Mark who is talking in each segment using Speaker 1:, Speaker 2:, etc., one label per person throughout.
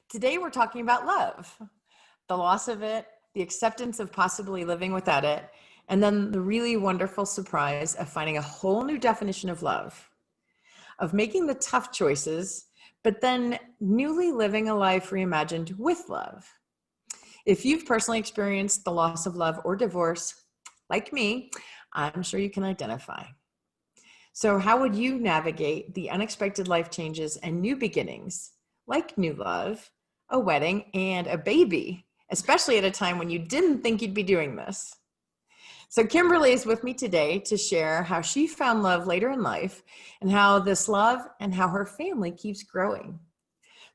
Speaker 1: Today we're talking about love, the loss of it, the acceptance of possibly living without it, and then the really wonderful surprise of finding a whole new definition of love, of making the tough choices, but then newly living a life reimagined with love. If you've personally experienced the loss of love or divorce, like me, I'm sure you can identify. So how would you navigate the unexpected life changes and new beginnings, like new love, a wedding, and a baby, especially at a time when you didn't think you'd be doing this? So Kimberly is with me today to share how she found love later in life and how this love and how her family keeps growing.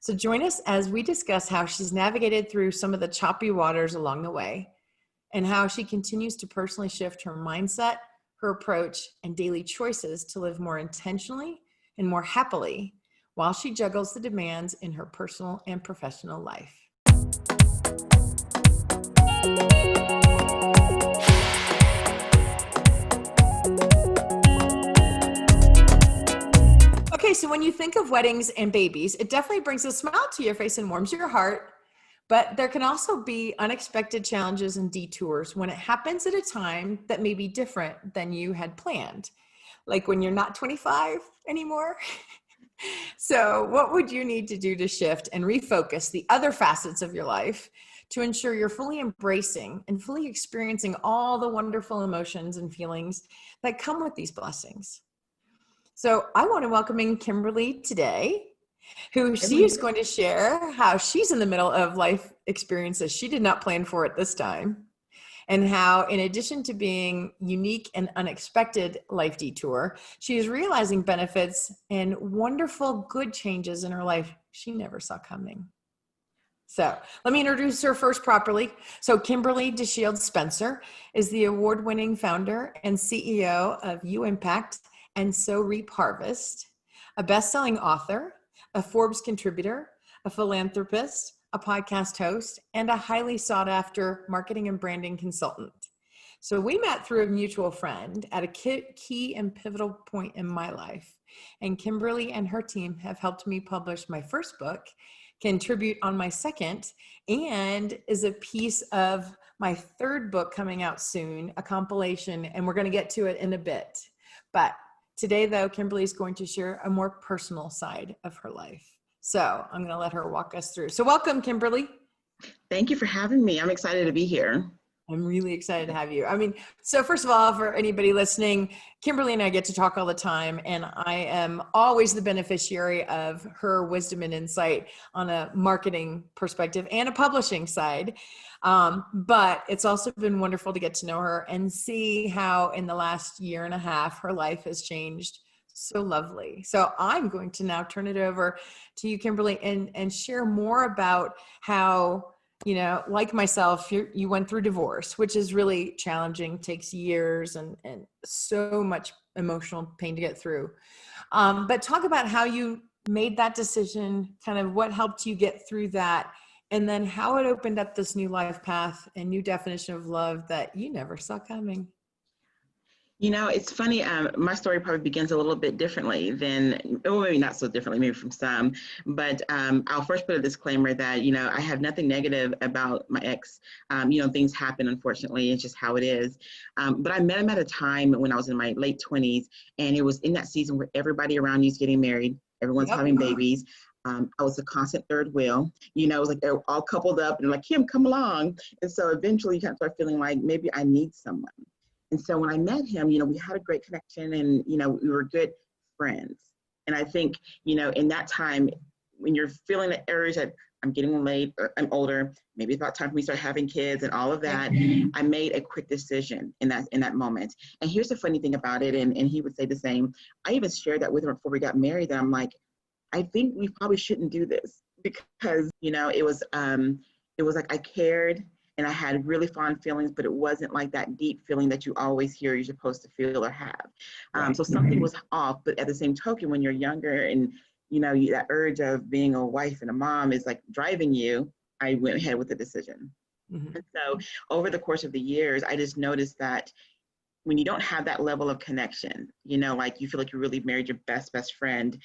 Speaker 1: So join us as we discuss how she's navigated through some of the choppy waters along the way and how she continues to personally shift her mindset, her approach, and daily choices to live more intentionally and more happily while she juggles the demands in her personal and professional life. Okay, so when you think of weddings and babies, it definitely brings a smile to your face and warms your heart. But there can also be unexpected challenges and detours when it happens at a time that may be different than you had planned, like when you're not 25 anymore. So what would you need to do to shift and refocus the other facets of your life to ensure you're fully embracing and fully experiencing all the wonderful emotions and feelings that come with these blessings? So I want to welcome in Kimberly today, who she is going to share how she's in the middle of life experiences she did not plan for at this time, and how, in addition to being unique and unexpected life detour, she is realizing benefits and wonderful good changes in her life she never saw coming. So let me introduce her first properly. So Kimberly DeShields-Spencer is the award-winning founder and CEO of Impact and So Reap Harvest, a best-selling author, a Forbes contributor, a philanthropist, a podcast host, and a highly sought-after marketing and branding consultant. So we met through a mutual friend at a key and pivotal point in my life. And Kimberly and her team have helped me publish my first book, contribute on my second, and is a piece of my third book coming out soon, a compilation, and we're going to get to it in a bit. But today, though, Kimberly is going to share a more personal side of her life. So I'm going to let her walk us through. So welcome, Kimberly.
Speaker 2: Thank you for having me. I'm excited to be here.
Speaker 1: I'm really excited to have you. I mean, so first of all, for anybody listening, Kimberly and I get to talk all the time, and I am always the beneficiary of her wisdom and insight on a marketing perspective and a publishing side. But it's also been wonderful to get to know her and see how in the last year and a half, her life has changed so lovely. So I'm going to now turn it over to you, Kimberly, and share more about how, you know, like myself, you went through divorce, which is really challenging, takes years and so much emotional pain to get through. But talk about how you made that decision, kind of what helped you get through that, and then how it opened up this new life path and new definition of love that you never saw coming.
Speaker 2: You know, it's funny, my story probably begins a little bit differently than, well, maybe not so differently, maybe from some, but I'll first put a disclaimer that, you know, I have nothing negative about my ex. You know, things happen, unfortunately, it's just how it is. But I met him at a time when I was in my late 20s, and it was in that season where everybody around you is getting married, everyone's having babies. I was a constant third wheel, you know, it was like they're all coupled up and like, Kim, come along. And so eventually you kind of start feeling like maybe I need someone. And so when I met him, you know, we had a great connection and, you know, we were good friends. And I think, you know, in that time, when you're feeling the urge that I'm getting late, or I'm older, maybe it's about time for me to start having kids and all of that, I made a quick decision in that moment. And here's the funny thing about it, and he would say the same. I even shared that with him before we got married, that I'm like, I think we probably shouldn't do this because, you know, it was like I cared. And I had really fond feelings, but it wasn't like that deep feeling that you always hear you're supposed to feel or have. So something was off, but at the same token, when you're younger and, you know, that urge of being a wife and a mom is like driving you, I went ahead with the decision. And so over the course of the years, I just noticed that when you don't have that level of connection, you know, like you feel like you really married your best friend,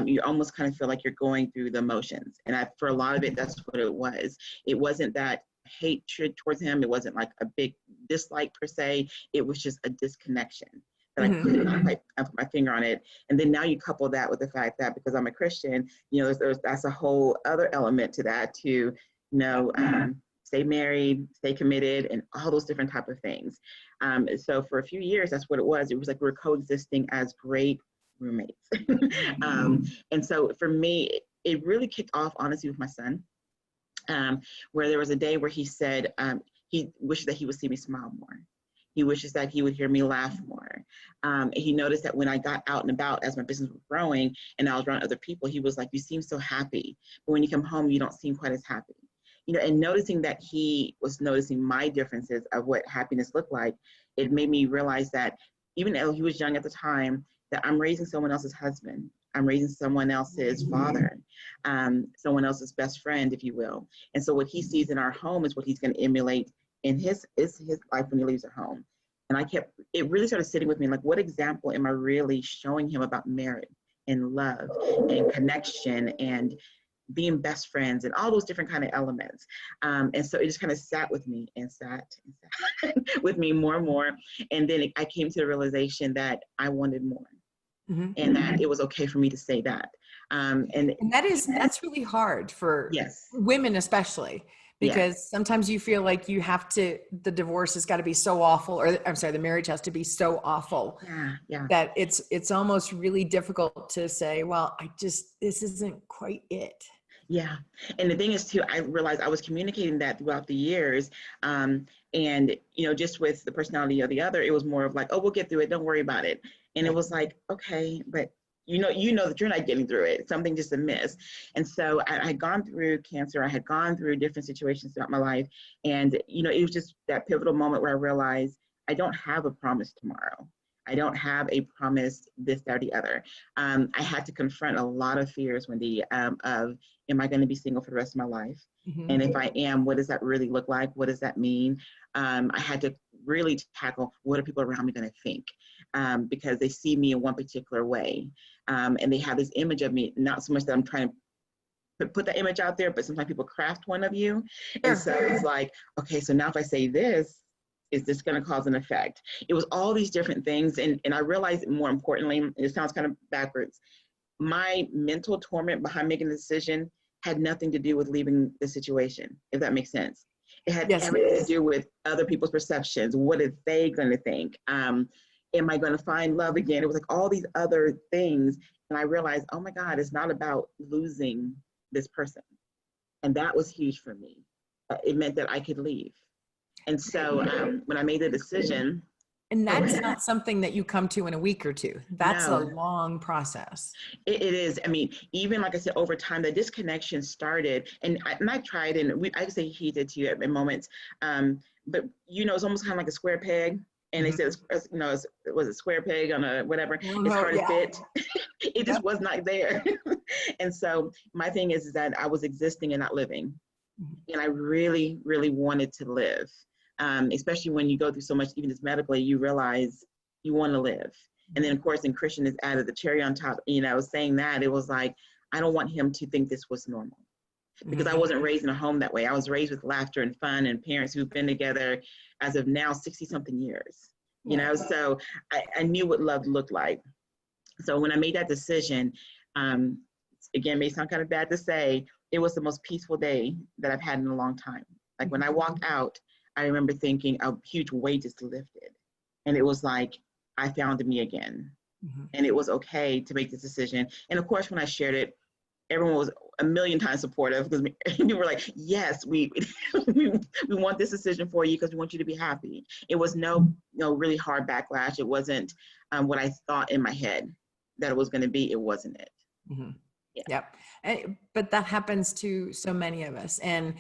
Speaker 2: you almost kind of feel like you're going through the motions. And for a lot of it, that's what it was. It wasn't that hatred towards him. It wasn't like a big dislike per se. It was just a disconnection that I couldn't put my finger on it. And then now you couple that with the fact that because I'm a Christian, you know, that's a whole other element to that too, you know, stay married, stay committed, and all those different type of things. So for a few years, that's what it was. It was like we were coexisting as great roommates. And so for me, it really kicked off, honestly, with my son, where there was a day where he said he wishes that he would see me smile more. He wishes that he would hear me laugh more. He noticed that when I got out and about as my business was growing and I was around other people, he was like, you seem so happy. But when you come home, you don't seem quite as happy. You know, and noticing that he was noticing my differences of what happiness looked like, it made me realize that even though he was young at the time, that I'm raising someone else's husband. I'm raising someone else's father, someone else's best friend, if you will. And so what he sees in our home is what he's going to emulate in his life when he leaves at home. And it really started sitting with me, like, what example am I really showing him about marriage and love and connection and being best friends and all those different kind of elements. And so it just kind of sat with me and sat with me more and more. And then I came to the realization that I wanted more. And that it was okay for me to say that. And
Speaker 1: that's really hard for women, especially because sometimes you feel like the divorce has got to be so awful, or I'm sorry, the marriage has to be so awful that it's almost really difficult to say, well, this isn't quite it.
Speaker 2: Yeah. And the thing is too, I realized I was communicating that throughout the years. And, you know, just with the personality of the other, it was more of like, oh, we'll get through it. Don't worry about it. And it was like, okay, but you know that you're not getting through it. Something just amiss. And so I had gone through cancer. I had gone through different situations throughout my life. And, you know, it was just that pivotal moment where I realized I don't have a promise tomorrow. I don't have a promise this, that, or the other. I had to confront a lot of fears, Wendy, of, am I going to be single for the rest of my life? And if I am, what does that really look like? What does that mean? I had to really tackle, what are people around me going to think? Because they see me in one particular way. And they have this image of me, not so much that I'm trying to put that image out there, but sometimes people craft one of you. And so it's like, okay, so now if I say this, is this going to cause an effect? It was all these different things. And I realized, more importantly, it sounds kind of backwards, my mental torment behind making the decision had nothing to do with leaving the situation, if that makes sense. It had everything to do with other people's perceptions. What are they going to think? Am I going to find love again? It was like all these other things. And I realized, oh my God, it's not about losing this person. And that was huge for me. It meant that I could leave. And so when I made the decision.
Speaker 1: And that's not something that you come to in a week or two. That's a long process.
Speaker 2: It is. I mean, even like I said, over time, the disconnection started, and I tried, and I could say he did to you at moments, but you know, it's almost kind of like a square peg. And they said, you know, it was a square peg on a whatever. It's hard to fit. It just was not there. And so my thing is that I was existing and not living. And I really, really wanted to live. Especially when you go through so much, even just medically, you realize you want to live. And then of course, in Christian is added the cherry on top, you know, saying that, it was like, I don't want him to think this was normal. Because I wasn't raised in a home that way. I was raised with laughter and fun and parents who've been together as of now 60 something years, you know, so I knew what love looked like. So when I made that decision, again, may sound kind of bad to say, it was the most peaceful day that I've had in a long time. Like when I walked out, I remember thinking a huge weight just lifted. And it was like, I found me again. And it was okay to make this decision. And of course, when I shared it, everyone was a million times supportive, because we were like, yes, we want this decision for you because we want you to be happy. It was no really hard backlash. It wasn't what I thought in my head that it was going to be. It wasn't it.
Speaker 1: Yep. But that happens to so many of us. And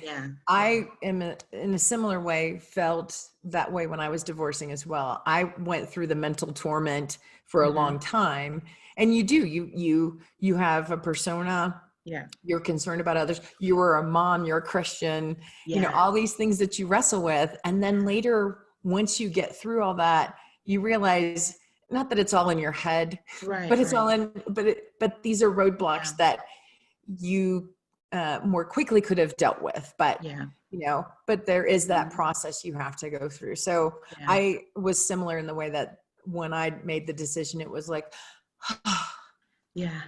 Speaker 1: I am in a similar way, felt that way when I was divorcing as well. I went through the mental torment for a long time. And you have a persona. You're concerned about others. You were a mom, you're a Christian, you know, all these things that you wrestle with. And then later, once you get through all that, you realize not that it's all in your head,
Speaker 2: Right,
Speaker 1: but it's
Speaker 2: right.
Speaker 1: all in, but these are roadblocks that you more quickly could have dealt with, but
Speaker 2: Yeah.
Speaker 1: but there is that process you have to go through. So
Speaker 2: Yeah.
Speaker 1: I was similar in the way that when I made the decision, it was like,
Speaker 2: Yeah.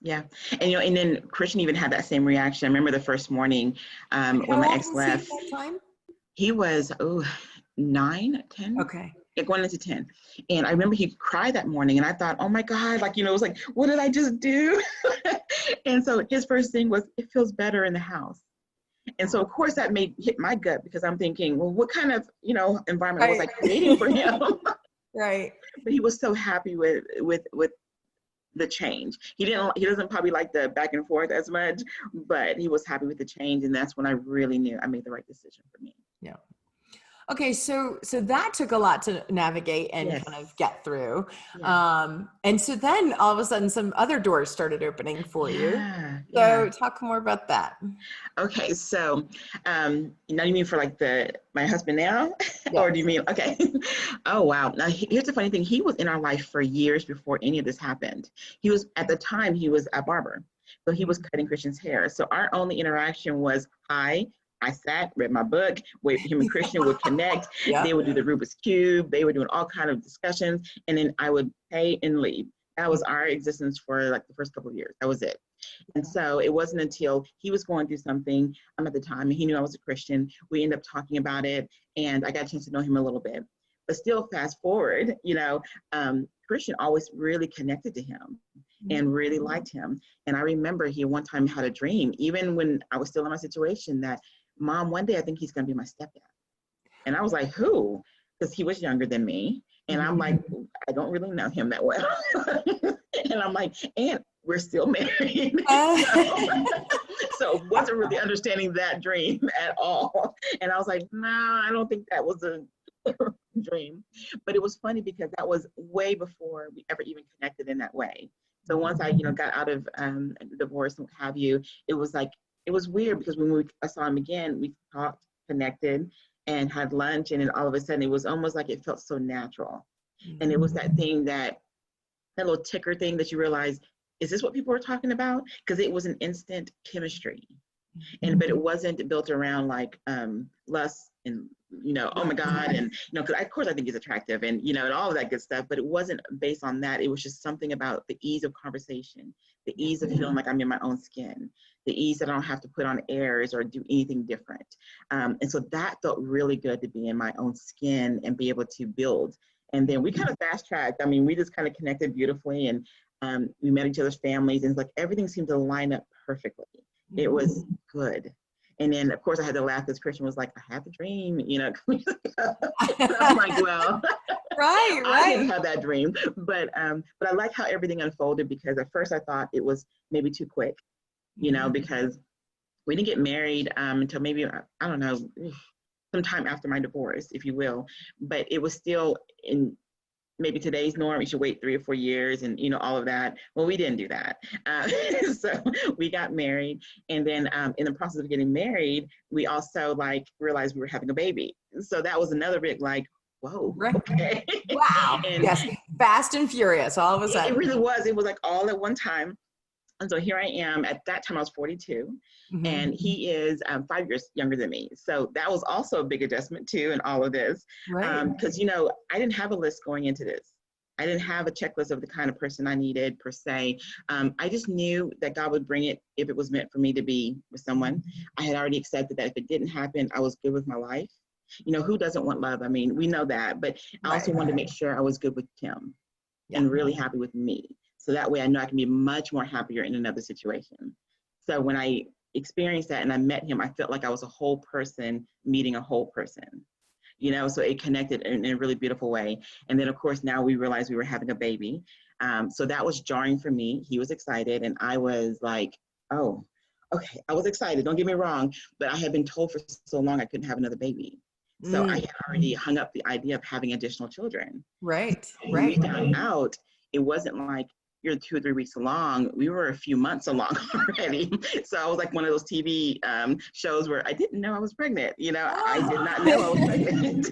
Speaker 2: Yeah. And, and then Christian even had that same reaction. I remember the first morning when
Speaker 1: how
Speaker 2: my
Speaker 1: old
Speaker 2: ex
Speaker 1: was he at
Speaker 2: left,
Speaker 1: that time?
Speaker 2: he was, 9, 10.
Speaker 1: Okay.
Speaker 2: Going into 10. And I remember he cried that morning and I thought, oh my God, like, it was like, what did I just do? And so his first thing was, it feels better in the house. And so of course that hit my gut because I'm thinking, well, what kind of, environment was I creating for him?
Speaker 1: Right.
Speaker 2: But he was so happy with the change. He doesn't probably like the back and forth as much, but he was happy with the change. And that's when I really knew I made the right decision for me.
Speaker 1: Yeah. Okay, so that took a lot to navigate and
Speaker 2: Yes.
Speaker 1: kind of get through.
Speaker 2: Yeah.
Speaker 1: And so then all of a sudden some other doors started opening for you.
Speaker 2: Yeah.
Speaker 1: So talk more about that.
Speaker 2: Okay, so now you mean for like my husband now?
Speaker 1: Yeah.
Speaker 2: Or do you mean, okay. Oh, wow. Now here's the funny thing. He was in our life for years before any of this happened. At the time, he was a barber. So he was cutting Christian's hair. So our only interaction was, hi. I sat, read my book, him and Christian would connect.
Speaker 1: Yeah.
Speaker 2: They would do the Rubik's Cube. They were doing all kinds of discussions. And then I would pay and leave. That was our existence for like the first couple of years. That was it. And so it wasn't until he was going through something at the time, and he knew I was a Christian. We ended up talking about it, and I got a chance to know him a little bit. But still, fast forward, Christian always really connected to him and really liked him. And I remember he one time had a dream, even when I was still in my situation, that Mom, one day I think he's going to be my stepdad. And I was like, who? Because he was younger than me. And I'm like, I don't really know him that well. And I'm like, and we're still married. So wasn't really understanding that dream at all. And I was like, nah, I don't think that was a dream. But it was funny because that was way before we ever even connected in that way. So once I, got out of divorce and what have you, it was weird because when I saw him again, we talked, connected, and had lunch, and then all of a sudden it was almost like it felt so natural. And it was that thing that little ticker thing that you realize, is this what people are talking about? Because it was an instant chemistry. But it wasn't built around like lust and, oh my God. And, because of course I think he's attractive and, and all of that good stuff, but it wasn't based on that. It was just something about the ease of conversation, the ease of feeling like I'm in my own skin, the ease that I don't have to put on airs or do anything different. And so that felt really good to be in my own skin and be able to build. And then we kind of fast tracked. I mean, we just kind of connected beautifully, and we met each other's families, and it's like everything seemed to line up perfectly. It was good. And then, of course, I had to laugh because Christian was like, I had the dream, And I'm like, well,
Speaker 1: right.
Speaker 2: I didn't have that dream. But I like how everything unfolded, because at first I thought it was maybe too quick, because we didn't get married until maybe, I don't know, sometime after my divorce, if you will. But it was still in maybe today's norm, you should wait 3 or 4 years and, all of that. Well, we didn't do that. So we got married. And then in the process of getting married, we also realized we were having a baby. So that was another big whoa, okay.
Speaker 1: Wow.
Speaker 2: And
Speaker 1: yes, fast and furious all of a sudden.
Speaker 2: It really was. It was like all at one time. And so here I am. At that time, I was 42, and he is 5 years younger than me. So that was also a big adjustment too in all of this. Because, I didn't have a list going into this. I didn't have a checklist of the kind of person I needed per se. I just knew that God would bring it if it was meant for me to be with someone. I had already accepted that if it didn't happen, I was good with my life. Who doesn't want love? I mean, we know that, but I also wanted to make sure I was good with him and really happy with me. So that way I know I can be much more happier in another situation. So when I experienced that and I met him, I felt like I was a whole person meeting a whole person, so it connected in a really beautiful way. And then of course, now we realized we were having a baby. So that was jarring for me. He was excited and I was like, oh, okay. I was excited, don't get me wrong, but I had been told for so long I couldn't have another baby. So I had already hung up the idea of having additional children.
Speaker 1: Right.
Speaker 2: When we found out, it wasn't like you're 2 or 3 weeks along. We were a few months along already. So I was like one of those TV shows where I didn't know I was pregnant. I did not know I was pregnant.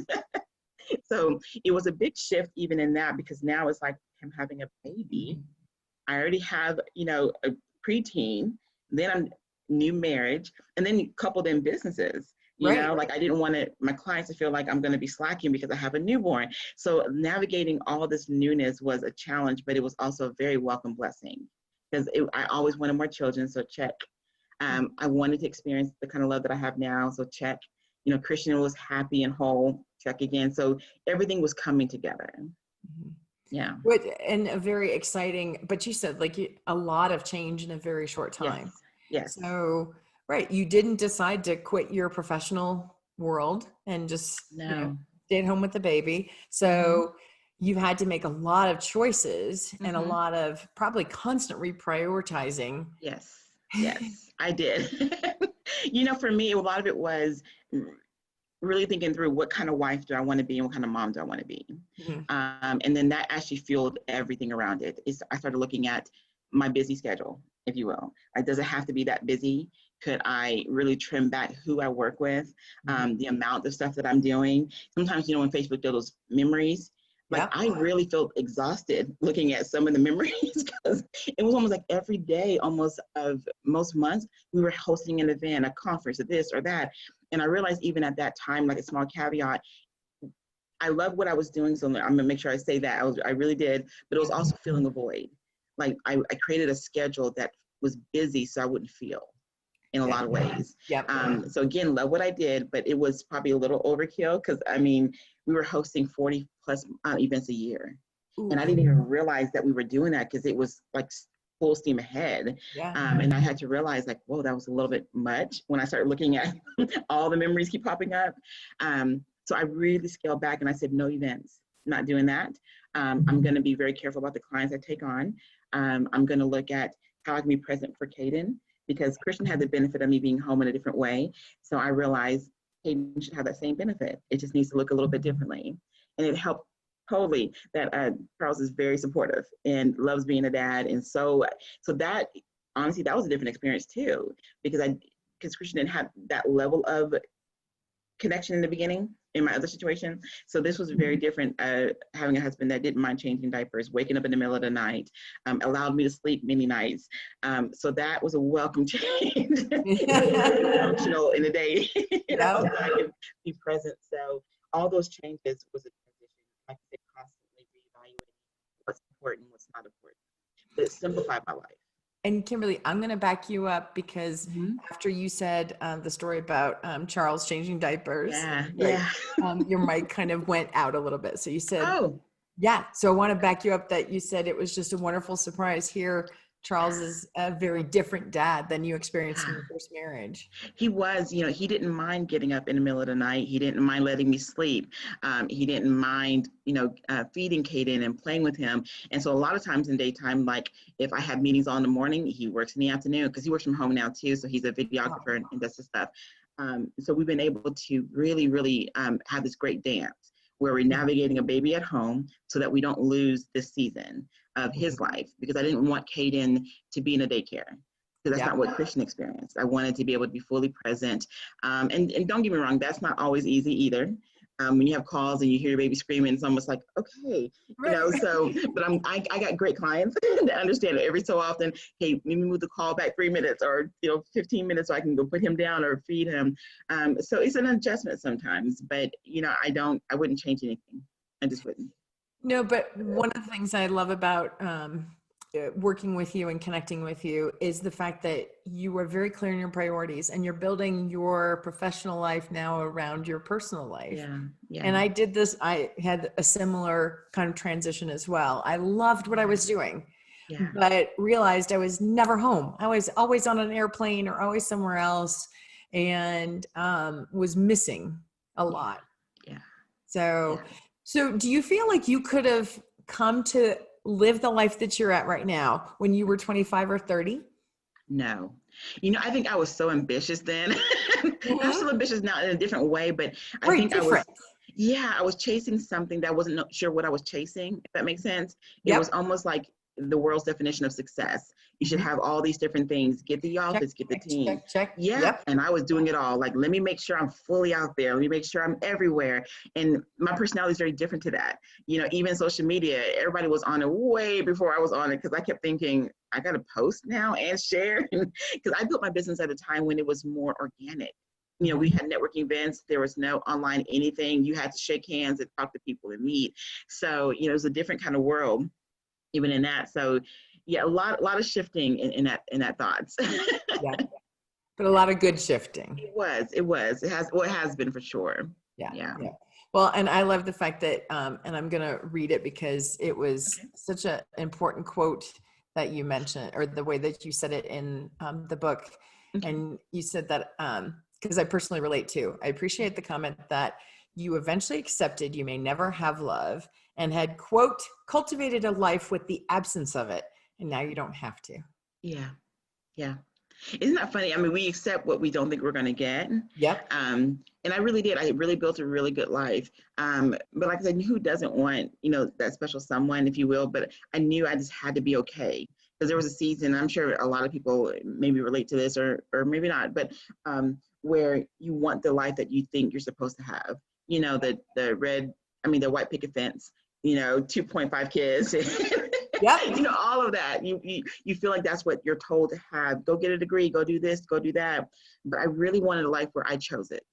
Speaker 2: So it was a big shift even in that, because now it's like him having a baby. I already have, a preteen, then I'm new marriage, and then you coupled in businesses. Like I didn't want my clients to feel like I'm going to be slacking because I have a newborn. So navigating all this newness was a challenge, but it was also a very welcome blessing, because I always wanted more children. So check. I wanted to experience the kind of love that I have now. So check. Christian was happy and whole. Check again. So everything was coming together. Yeah.
Speaker 1: And a very exciting, but you said like a lot of change in a very short time.
Speaker 2: Yes.
Speaker 1: So, right. You didn't decide to quit your professional world and just stay at home with the baby. So you had to make a lot of choices and a lot of probably constant reprioritizing.
Speaker 2: Yes, I did. For me, a lot of it was really thinking through what kind of wife do I want to be and what kind of mom do I want to be. And then that actually fueled everything around it. I started looking at my busy schedule, if you will. Does it have to be that busy? Could I really trim back who I work with, the amount of stuff that I'm doing? Sometimes, when Facebook does those memories, I really felt exhausted looking at some of the memories, because it was almost like every day, almost of most months, we were hosting an event, a conference, or this or that. And I realized even at that time, like a small caveat, I love what I was doing. So I'm gonna make sure I say that I really did, but it was also filling a void. Like I created a schedule that was busy so I wouldn't feel in a lot of ways. So again, love what I did, but it was probably a little overkill, because we were hosting 40 plus events a year. And I didn't even realize that we were doing that, because it was like full steam ahead. And I had to realize like, whoa, that was a little bit much when I started looking at all the memories keep popping up. So I really scaled back and I said, no events, not doing that. I'm going to be very careful about the clients I take on. I'm going to look at how I can be present for Caden, because Christian had the benefit of me being home in a different way. So I realized Caden should have that same benefit. It just needs to look a little bit differently. And it helped totally that Charles is very supportive and loves being a dad. And so that, honestly, that was a different experience too, because Christian didn't have that level of connection in the beginning in my other situation. So this was very different, having a husband that didn't mind changing diapers, waking up in the middle of the night, allowed me to sleep many nights. So that was a welcome change. Functional in the day, so I could be present. So all those changes was a transition. Like I said, constantly reevaluating what's important, what's not important. But it simplified my life.
Speaker 1: And Kimberly, I'm going to back you up, because after you said the story about Charles changing diapers, your mic kind of went out a little bit. So you said, so I want to back you up that you said it was just a wonderful surprise here. Charles is a very different dad than you experienced in your first marriage.
Speaker 2: He was, he didn't mind getting up in the middle of the night. He didn't mind letting me sleep. He didn't mind, feeding Caden and playing with him. And so a lot of times in daytime, like if I have meetings all in the morning, he works in the afternoon, because he works from home now too. So he's a videographer and does this stuff. So we've been able to really, really have this great dance where we're navigating a baby at home so that we don't lose this season of his life, because I didn't want Caden to be in a daycare, because that's not what Christian experienced. I wanted to be able to be fully present. And don't get me wrong, that's not always easy either. When you have calls and you hear your baby screaming, it's almost like, okay, so, but I got great clients that understand it every so often. Hey, let me move the call back 3 minutes or, 15 minutes so I can go put him down or feed him. So it's an adjustment sometimes, but I wouldn't change anything. I just wouldn't.
Speaker 1: No, but one of the things I love about working with you and connecting with you is the fact that you are very clear in your priorities, and you're building your professional life now around your personal life. And I had a similar kind of transition as well. I loved what I was doing, but realized I was never home. I was always on an airplane or always somewhere else, and was missing a lot. So do you feel like you could have come to live the life that you're at right now when you were 25 or 30?
Speaker 2: No. I think I was so ambitious then. I'm still ambitious now in a different way, but I think I was chasing something that I wasn't sure what I was chasing, if that makes sense. It was almost like the world's definition of success. You should have all these different things. Get the office, get the team.
Speaker 1: Check.
Speaker 2: Yeah.
Speaker 1: Yep.
Speaker 2: And I was doing it all. Like, let me make sure I'm fully out there. Let me make sure I'm everywhere. And my personality is very different to that. You know, even social media, everybody was on it way before I was on it, because I kept thinking, I got to post now and share. Because I built my business at a time when it was more organic. You know, we had networking events. There was no online anything. You had to shake hands and talk to people and meet. So, you know, it was a different kind of world, even in that. So, yeah, a lot of shifting in that thoughts.
Speaker 1: Yeah, but a lot of good shifting.
Speaker 2: It has been for sure. Yeah.
Speaker 1: Well, and I love the fact that, and I'm going to read it because it was such an important quote that you mentioned, or the way that you said it in the book. And you said that, because I personally relate to, I appreciate the comment that you eventually accepted you may never have love and had, quote, cultivated a life with the absence of it. And now you don't have to.
Speaker 2: Yeah. Isn't that funny? I mean, we accept what we don't think we're going to get.
Speaker 1: Yep.
Speaker 2: And I really did. I really built a really good life. But like I said, who doesn't want, you know, that special someone, if you will? But I knew I just had to be okay. Because there was a season, I'm sure a lot of people maybe relate to this or maybe not, but where you want the life that you think you're supposed to have. You know, the white picket fence, you know, 2.5 kids.
Speaker 1: Yep.
Speaker 2: You know, all of that. You feel like that's what you're told to have. Go get a degree, go do this, go do that. But I really wanted a life where I chose it.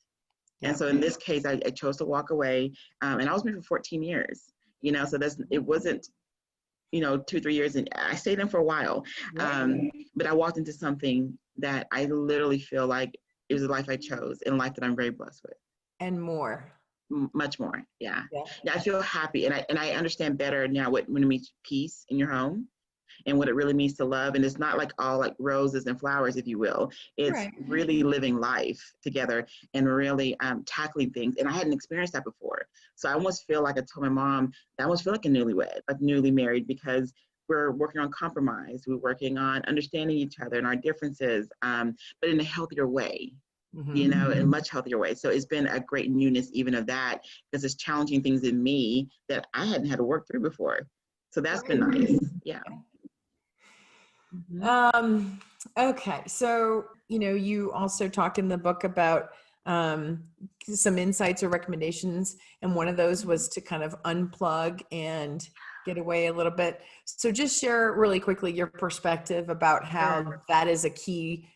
Speaker 2: Yep. And so in this case, I chose to walk away. And I was married for 14 years, you know, so it wasn't, you know, 2-3 years. And I stayed in for a while. But I walked into something that I literally feel like it was a life I chose and a life that I'm very blessed with.
Speaker 1: And more.
Speaker 2: Much more. Yeah. I feel happy, and I understand better now when it means peace in your home and what it really means to love. And it's not like all like roses and flowers, if you will. It's really living life together and really tackling things. And I hadn't experienced that before. So I almost feel like I told my mom, I almost feel like a newlywed, like newly married, because we're working on compromise. We're working on understanding each other and our differences, but in a healthier way. You know, in a much healthier way. So it's been a great newness even of that, because it's challenging things in me that I hadn't had to work through before. So that's been nice. Yeah.
Speaker 1: Okay. So, you know, you also talk in the book about some insights or recommendations. And one of those was to kind of unplug and get away a little bit. So just share really quickly your perspective about how that is a key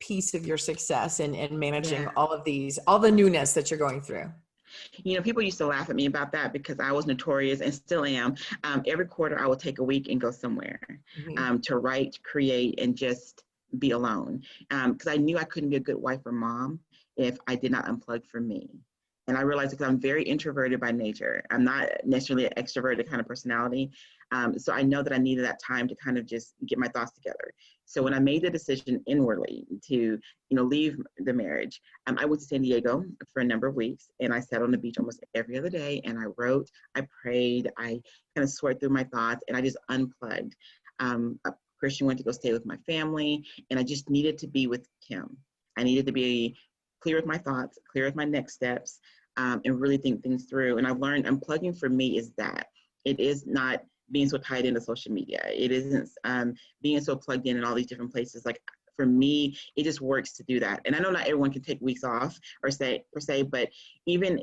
Speaker 1: piece of your success and managing all the newness that you're going through.
Speaker 2: You know, people used to laugh at me about that because I was notorious and still am. Every quarter I will take a week and go somewhere to write, create, and just be alone. Because I knew I couldn't be a good wife or mom if I did not unplug for me. And I realized because I'm very introverted by nature. I'm not necessarily an extroverted kind of personality. So I know that I needed that time to kind of just get my thoughts together. So when I made the decision inwardly to, you know, leave the marriage, I went to San Diego for a number of weeks, and I sat on the beach almost every other day, and I wrote, I prayed, I kind of sorted through my thoughts, and I just unplugged. A Christian went to go stay with my family, and I just needed to be with Kim. I needed to be clear with my thoughts, clear with my next steps, and really think things through. And I've learned unplugging for me is that. It is not being so tied into social media. It isn't being so plugged in all these different places. Like for me, it just works to do that. And I know not everyone can take weeks off per se, but even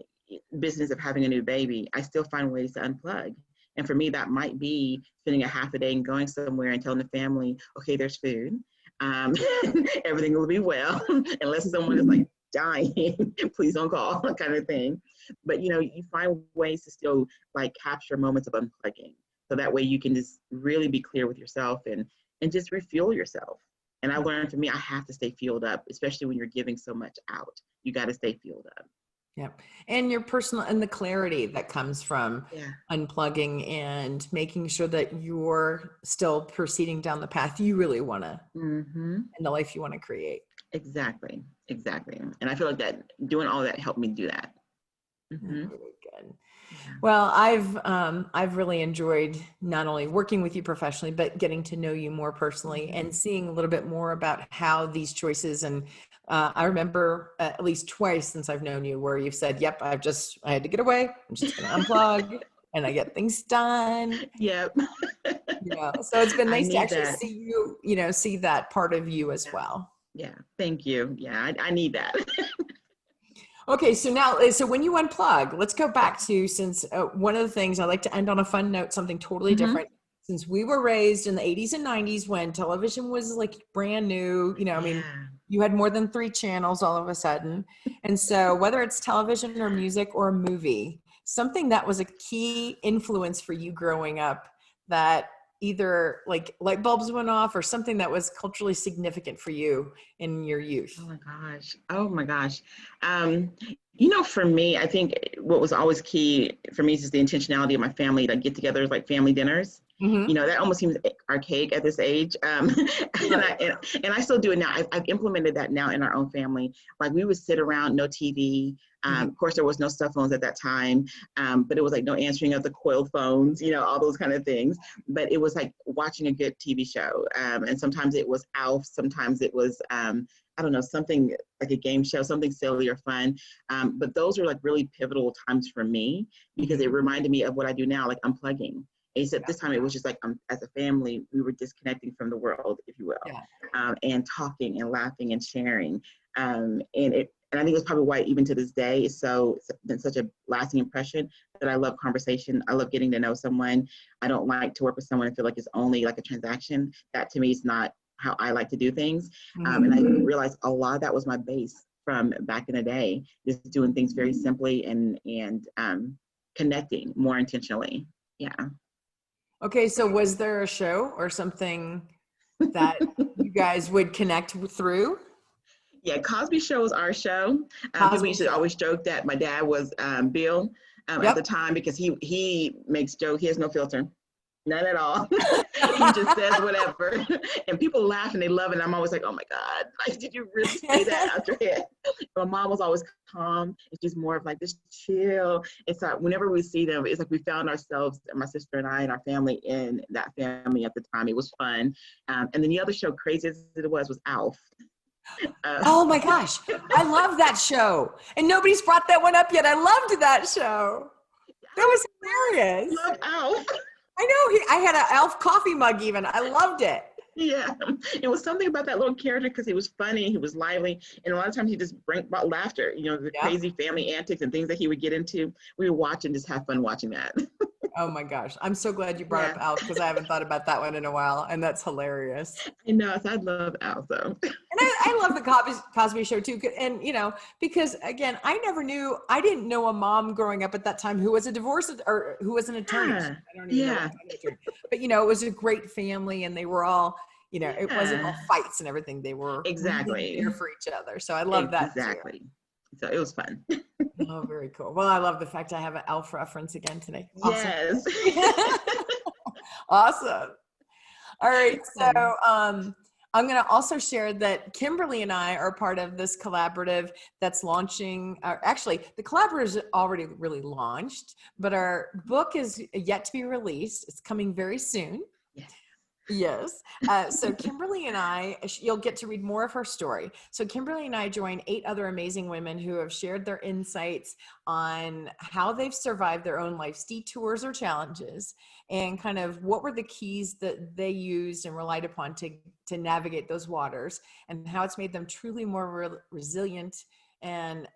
Speaker 2: business of having a new baby, I still find ways to unplug. And for me, that might be spending a half a day and going somewhere and telling the family, okay, there's food. Everything will be well, unless someone is like dying, please don't call, kind of thing. But you know, you find ways to still like capture moments of unplugging. So that way you can just really be clear with yourself and just refuel yourself. And I learned for me, I have to stay fueled up, especially when you're giving so much out. You got to stay fueled up.
Speaker 1: Yep. And your personal, and the clarity that comes from unplugging and making sure that you're still proceeding down the path you really want to, and the life you want to create.
Speaker 2: Exactly. And I feel like that doing all that helped me do that.
Speaker 1: Really good. Well, I've really enjoyed not only working with you professionally, but getting to know you more personally and seeing a little bit more about how these choices. And I remember at least twice since I've known you where you've said, yep, I had to get away. I'm just going to unplug and I get things done.
Speaker 2: Yep.
Speaker 1: Yeah. So it's been
Speaker 2: I
Speaker 1: nice to
Speaker 2: need
Speaker 1: actually
Speaker 2: that.
Speaker 1: see you, see that part of you as
Speaker 2: Yeah.
Speaker 1: well.
Speaker 2: Yeah. Thank you. Yeah. I need that.
Speaker 1: Okay, so now, so when you unplug, let's go back to, since one of the things I like to end on a fun note, something totally
Speaker 2: Mm-hmm.
Speaker 1: different. Since we were raised in the 80s and 90s when television was like brand new, I mean,
Speaker 2: Yeah.
Speaker 1: you had more than 3 channels all of a sudden. And so whether it's television or music or a movie, something that was a key influence for you growing up that either like light bulbs went off or something that was culturally significant for you in your youth.
Speaker 2: Oh my gosh. Oh my gosh. Um, for me, I think what was always key for me is just the intentionality of my family, like get-togethers, like family dinners.
Speaker 1: Mm-hmm.
Speaker 2: That almost seems archaic at this age. And
Speaker 1: Right.
Speaker 2: I still do it now. I've implemented that now in our own family. Like we would sit around, no TV.
Speaker 1: Mm-hmm.
Speaker 2: Of course, there was no cell phones at that time, but it was like no answering of the coil phones, all those kind of things. But it was like watching a good TV show. And sometimes it was Alf, sometimes it was, I don't know, something like a game show, something silly or fun. But those are like really pivotal times for me because it reminded me of what I do now, like unplugging. Except this time it was just like as a family, we were disconnecting from the world, if you will,
Speaker 1: Yeah.
Speaker 2: and talking and laughing and sharing. And I think it's probably why even to this day it's been such a lasting impression that I love conversation. I love getting to know someone. I don't like to work with someone and feel like it's only like a transaction. That to me is not how I like to do things. And I realized a lot of that was my base from back in the day, just doing things very simply and connecting more intentionally. Yeah.
Speaker 1: Okay, so was there a show or something that you guys would connect through?
Speaker 2: Yeah, Cosby Show was our show. People
Speaker 1: Cosby
Speaker 2: used to
Speaker 1: Show.
Speaker 2: always joke that my dad was Bill at the
Speaker 1: Yep.
Speaker 2: time because he makes jokes. He has no filter, none at all. He just says whatever, and people laugh and they love it. And I'm always like, oh my God, like, did you really say that out your head? My mom was always calm. It's just more of like this chill. It's like whenever we see them, it's like we found ourselves, my sister and I and our family in that family at the time. It was fun. And then the other show, crazy as it was Alf.
Speaker 1: Oh my gosh. I love that show. And nobody's brought that one up yet. I loved that show. That was hilarious.
Speaker 2: Love Alf.
Speaker 1: I know. I had an Elf coffee mug even. I loved it.
Speaker 2: Yeah, it was something about that little character because he was funny, he was lively, and a lot of times he just brought about laughter. The
Speaker 1: Yeah.
Speaker 2: crazy family antics and things that he would get into. We would watch and just have fun watching that.
Speaker 1: Oh my gosh. I'm so glad you brought up Alf because I haven't thought about that one in a while. And that's hilarious.
Speaker 2: I know, so I love Al. So
Speaker 1: And I love the Cosby Show too. And, because again, I didn't know a mom growing up at that time who was a divorce or who was an attorney.
Speaker 2: yeah,
Speaker 1: I don't even know what kind of attorney. But, it was a great family and they were all, it wasn't all fights and everything. They were
Speaker 2: exactly
Speaker 1: really there for each other. So I love that
Speaker 2: exactly. So it was fun.
Speaker 1: Oh, very cool. Well, I love the fact I have an Elf reference again today. Awesome.
Speaker 2: Yes.
Speaker 1: Awesome. All right. So I'm going to also share that Kimberly and I are part of this collaborative that's launching. Actually, the collaborative is already really launched, but our book is yet to be released. It's coming very soon. Yes. So Kimberly and I, you'll get to read more of her story. So Kimberly and I join 8 other amazing women who have shared their insights on how they've survived their own life's detours or challenges and kind of what were the keys that they used and relied upon to navigate those waters and how it's made them truly more resilient and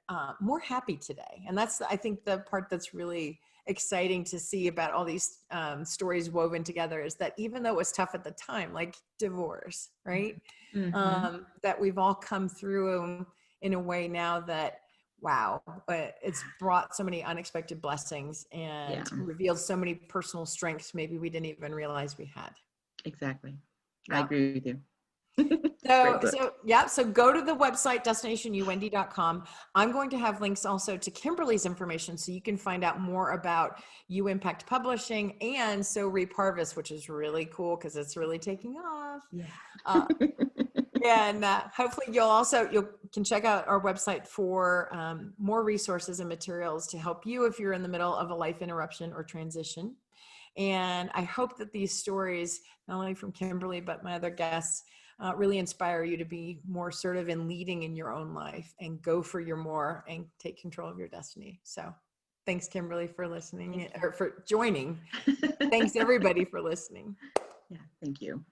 Speaker 1: more happy today. And that's, I think, the part that's really exciting to see about all these stories woven together is that even though it was tough at the time, like divorce, right? That we've all come through in a way now that, wow, it's brought so many unexpected blessings and revealed so many personal strengths maybe we didn't even realize we had.
Speaker 2: Exactly.
Speaker 1: Yeah.
Speaker 2: I agree with you.
Speaker 1: So go to the website, DestinationUwendy.com. I'm going to have links also to Kimberly's information so you can find out more about U Impact Publishing and So Reap Harvest, which is really cool because it's really taking off.
Speaker 2: Yeah.
Speaker 1: And hopefully you can check out our website for more resources and materials to help you if you're in the middle of a life interruption or transition. And I hope that these stories, not only from Kimberly, but my other guests, really inspire you to be more assertive in leading in your own life and go for your more and take control of your destiny. So thanks, Kimberly, for listening or for joining. Thanks everybody for listening.
Speaker 2: Yeah, thank you.